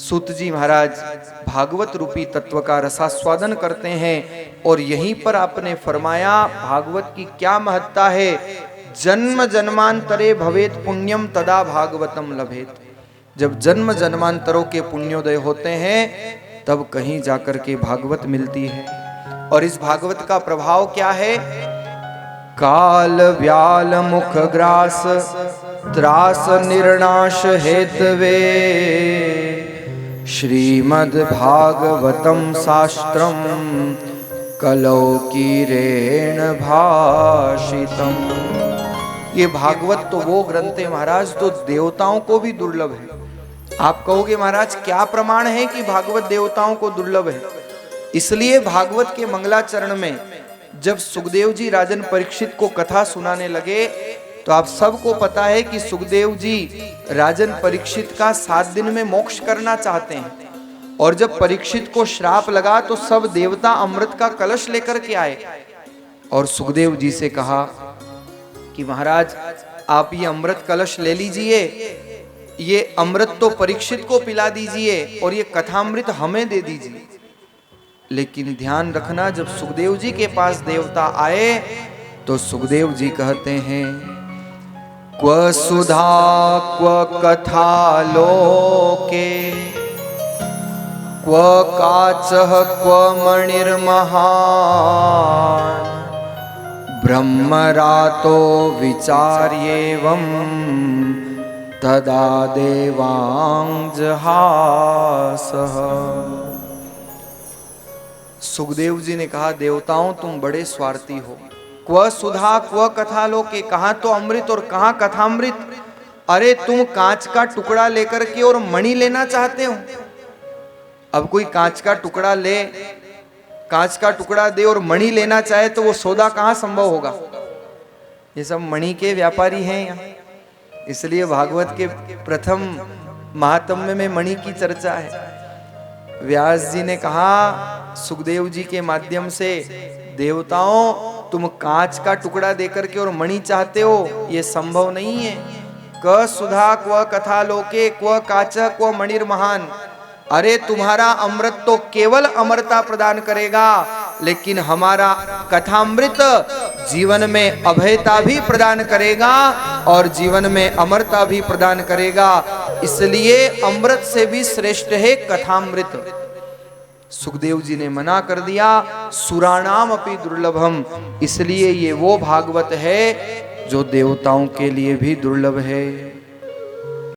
सूत जी महाराज भागवत रूपी तत्व का रसास्वादन करते हैं और यहीं पर आपने फरमाया भागवत की क्या महत्ता है। जन्म जन्मांतरे भवेत पुण्यम तदा भागवतम लभेत। जब जन्म जन्मांतरों के पुण्योदय होते हैं तब कहीं जाकर के भागवत मिलती है। और इस भागवत का प्रभाव क्या है? काल व्याल मुख ग्रास त्रास निर्नाश हेतवे श्रीमद् भागवतम शास्त्रम कलौ कीरेण भाषितम। ये भागवत तो वो ग्रंथ है महाराज तो देवताओं को भी दुर्लभ है। आप कहोगे महाराज क्या प्रमाण है कि भागवत देवताओं को दुर्लभ है? इसलिए भागवत के मंगलाचरण में जब सुखदेव जी राजन परीक्षित को कथा सुनाने लगे तो आप सबको पता है कि सुखदेव जी राजन परीक्षित का 7 दिन में मोक्ष करना चाहते हैं। और जब परीक्षित को श्राप लगा तो सब देवता अमृत का कलश लेकर के आए और सुखदेव जी से कहा कि महाराज आप ये अमृत कलश ले लीजिए, ये अमृत तो परीक्षित को पिला दीजिए और ये कथामृत हमें दे दीजिए। लेकिन ध्यान रखना जब सुखदेव जी के पास देवता आए तो सुखदेव जी कहते हैं क्व सुधा क्व कथा लोके क्व काचः क्व मणिर्महान् ब्रह्मरातो विचार्येवं तदा देवांजहासः। सुखदेव जी ने कहा देवताओं तुम बड़े स्वार्थी हो। क्व सुधा क्व कथा लोके, कहां तो अमृत और कहां कथामृत। अरे तुम कांच का टुकड़ा लेकर के और मणि लेना चाहते हो। अब कोई कांच का टुकड़ा ले, कांच का टुकड़ा दे और मणि लेना चाहे तो वो सौदा कहां संभव होगा? ये सब मणि के व्यापारी हैं यहाँ। इसलिए भागवत के प्रथम महात्म्य में मणि की चर्चा है। व्यास जी ने कहा सुखदेव जी के माध्यम से देवताओं तुम कांच का टुकड़ा देकर के और मणि चाहते हो, ये संभव नहीं है। क सुधा क्व कथा लोके क्व काच क्व मणिर महान। अरे तुम्हारा अमृत तो केवल अमरता प्रदान करेगा, लेकिन हमारा कथामृत जीवन में अभयता भी प्रदान करेगा और जीवन में अमरता भी प्रदान करेगा। इसलिए अमृत से भी श्रेष्ठ है कथामृत। सुखदेव जी ने मना कर दिया सुराणाम अपि दुर्लभम। इसलिए ये वो भागवत है जो देवताओं के लिए भी दुर्लभ है।